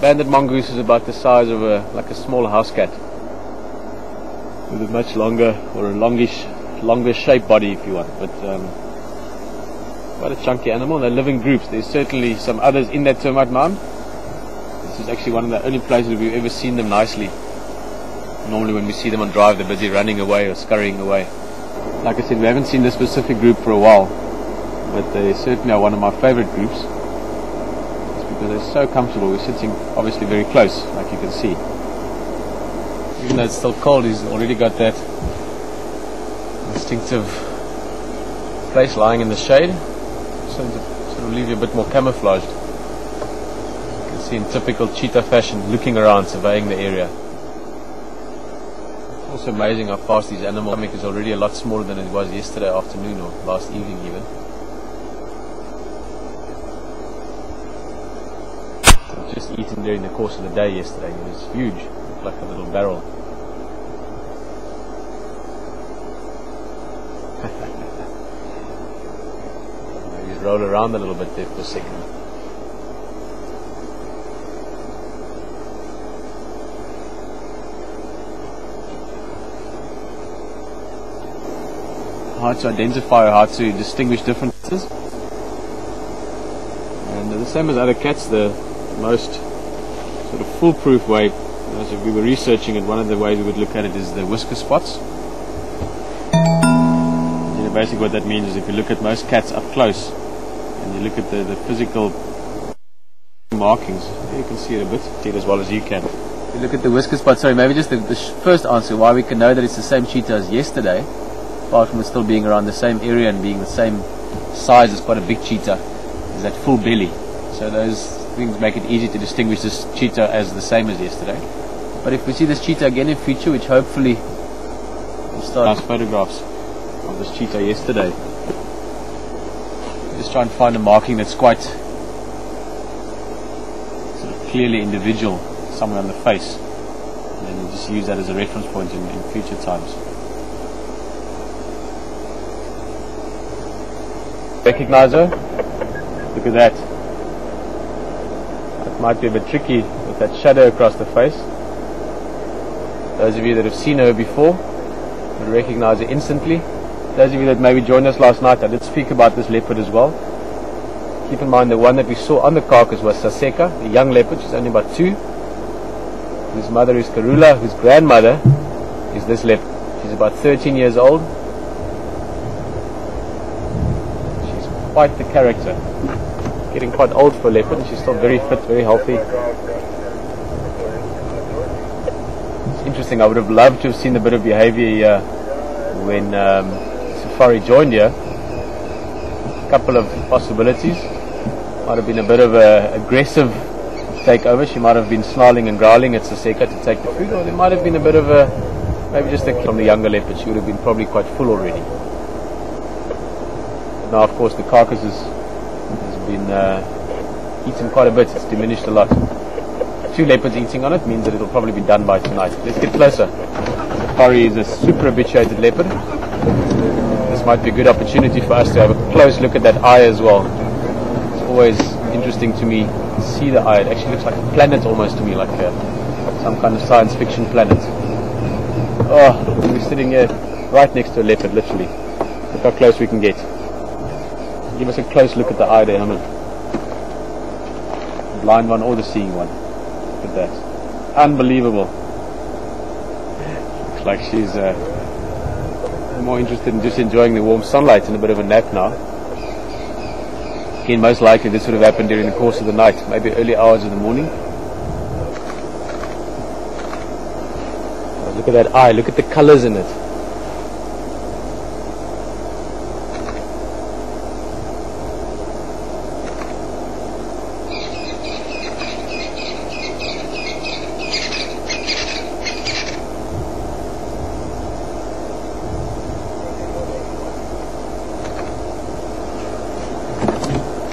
Banded mongoose is about the size of like a small house cat, with a much longer or a longer shaped body if you want, but quite a chunky animal. They live in groups. There's certainly some others in that termite mound. This is actually one of the only places we've ever seen them nicely. Normally when we see them on drive, they're busy running away or scurrying away. Like I said, we haven't seen this specific group for a while, but they certainly are one of my favorite groups. It's because they're so comfortable. We're sitting obviously very close, like you can see. Even though it's still cold, he's already got that instinctive place lying in the shade, so to sort of leave you a bit more camouflaged. You can see in typical cheetah fashion, looking around, surveying the area. It's also amazing how fast these animals are. Is already a lot smaller than it was yesterday afternoon or last evening even. I've just eaten during the course of the day yesterday. It was huge, it looked like a little barrel. Maybe roll around a little bit there for a second. Hard to identify or hard to distinguish differences. And the same as other cats, the most sort of foolproof way, as if we were researching it, one of the ways we would look at it is the whisker spots. Basically what that means is if you look at most cats up close and you look at the physical markings, you can see it a bit, see it as well as you can. If you look at the whisker spots, sorry, maybe just the first answer why we can know that it's the same cheetah as yesterday, apart from it still being around the same area and being the same size as quite a big cheetah, is that full belly. So those things make it easy to distinguish this cheetah as the same as yesterday. But if we see this cheetah again in future, which hopefully will start nice photographs of this cheetah yesterday, just try and find a marking that's quite sort of clearly individual somewhere on the face, and then you just use that as a reference point in future times. Recognizer, look at that. It might be a bit tricky with that shadow across the face. Those of you that have seen her before will recognize her instantly. Those of you that maybe joined us last night, I did speak about this leopard as well. Keep in mind the one that we saw on the carcass was Saseka, the young leopard. She's only about 2. His mother is Karula, whose grandmother is this leopard. She's about 13 years old. She's quite the character. Getting quite old for a leopard, and she's still very fit, very healthy. It's interesting, I would have loved to have seen a bit of behavior here when Safari joined here. A couple of possibilities. Might have been a bit of an aggressive takeover. She might have been snarling and growling at Saseka to take the food, or there might have been a bit of a, maybe just from the younger leopard. She would have been probably quite full already. But now, of course, the carcass has been eaten quite a bit. It's diminished a lot. 2 leopards eating on it means that it'll probably be done by tonight. Let's get closer. Safari is a super habituated leopard. This might be a good opportunity for us to have a close look at that eye as well. It's always interesting to me to see the eye. It actually looks like a planet almost to me, like some kind of science fiction planet. Oh, we're sitting here right next to a leopard, literally. Look how close we can get. Give us a close look at the eye there, Hammond. The blind one or the seeing one. Look at that. Unbelievable. Looks like she's more interested in just enjoying the warm sunlight and a bit of a nap now. Again, most likely this would have happened during the course of the night, maybe early hours of the morning. Look at that eye, look at the colors in it.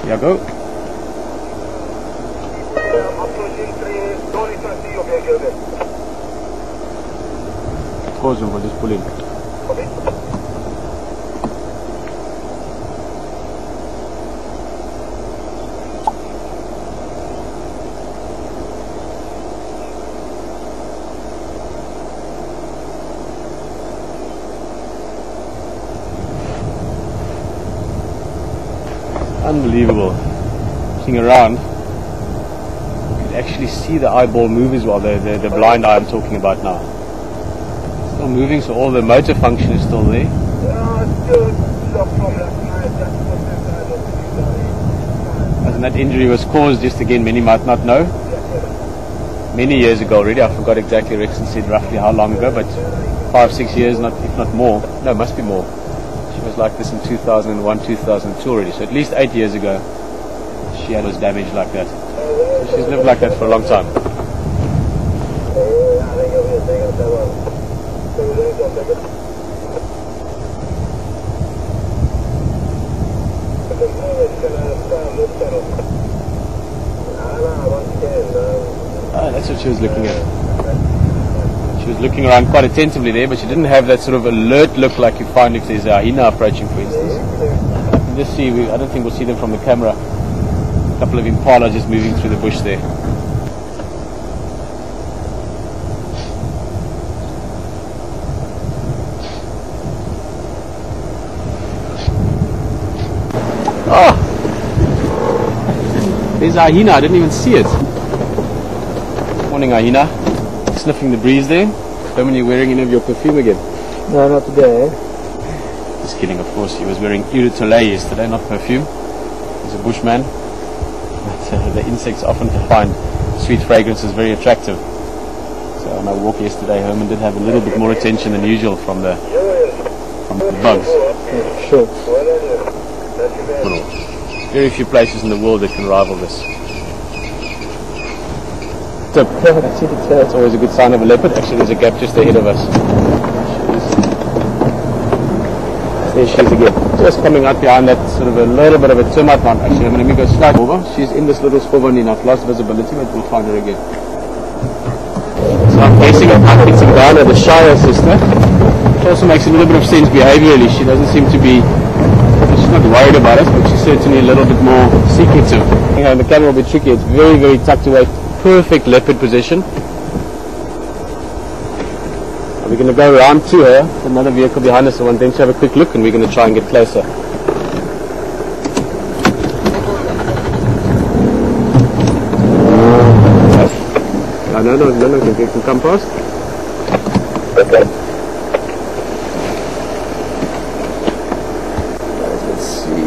Here go. Of course, we'll just pull in. Unbelievable. Looking around, you can actually see the eyeball move as well, the blind eye I'm talking about now. Still moving, so all the motor function is still there. And that injury was caused, just again, many might not know, many years ago already. I forgot exactly, Rexon said roughly how long ago, but 5-6 years, if not more. No, it must be more. She was like this in 2001, 2002 already, so at least 8 years ago she had was damaged like that. So she's lived like that for a long time. That's what she was looking at. She was looking around quite attentively there, but she didn't have that sort of alert look like you find if there's a hyena approaching, for instance. I can just see, I don't think we'll see them from the camera. A couple of impala just moving through the bush there. Oh! There's a hyena, I didn't even see it. Morning, hyena. Sniffing the breeze there. Herman, you wearing any of your perfume again? No, not today. Just kidding, of course. He was wearing eau de toilette yesterday, not perfume. He's a bushman. But the insects often find sweet fragrances very attractive. So on our walk yesterday, Herman did have a little bit more attention than usual from the bugs. Yeah, sure. Very few places in the world that can rival this. Tip. That's always a good sign of a leopard. Actually, there's a gap just ahead of us. There she is again. Just coming out behind that sort of a little bit of a termite mound. Actually, let me go slightly over. She's in this little squabani now. I've lost visibility, but we'll find her again. So I'm facing a puppy Tingana, the shyer sister. It also makes a little bit of sense behaviorally. She doesn't seem to be, she's not worried about us, but she's certainly a little bit more secretive. You know, the camera will be tricky. It's very, very tucked away. Perfect leopard position. And we're going to go around to her. There's another vehicle behind us. I want them to have a quick look, and we're going to try and get closer. No, you can come past. Okay. Let's see.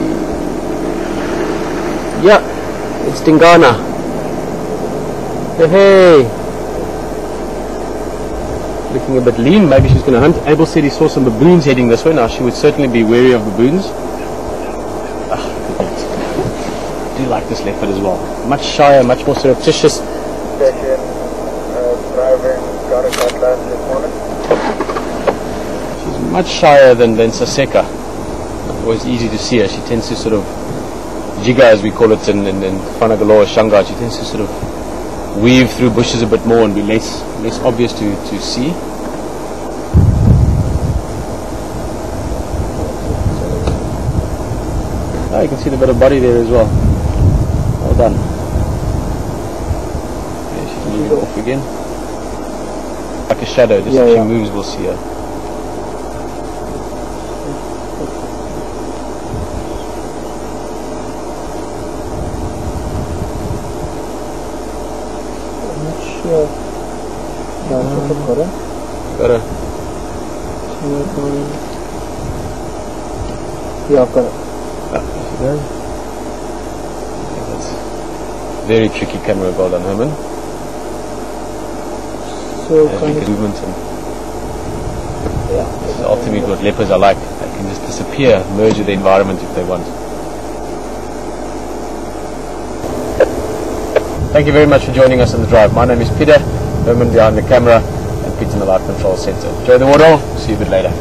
Yeah, it's Tingana. Hey. Looking a bit lean, maybe she's going to hunt. Abel said he saw some baboons heading this way. Now she would certainly be wary of baboons. I do like this leopard as well. Much shyer, much more surreptitious. She's much shyer than Saseka. Always easy to see her. She tends to sort of jigga, as we call it in Fanagaloa, Shanghai. She tends to sort of weave through bushes a bit more and be less obvious to see. Oh, you can see the bit of body there as well. Well done. Yeah, she's moving off again. Like a shadow, just if she moves we'll see her. Got her. Yeah, I've got it. There. That's very tricky camera, well done, Herman. So kind of movement and this is ultimately what leopards are like. They can just disappear, merge with the environment if they want. Thank you very much for joining us on the drive. My name is Peter, Herman behind the camera, and Peter in the Light Control Center. Enjoy the water, see you a bit later.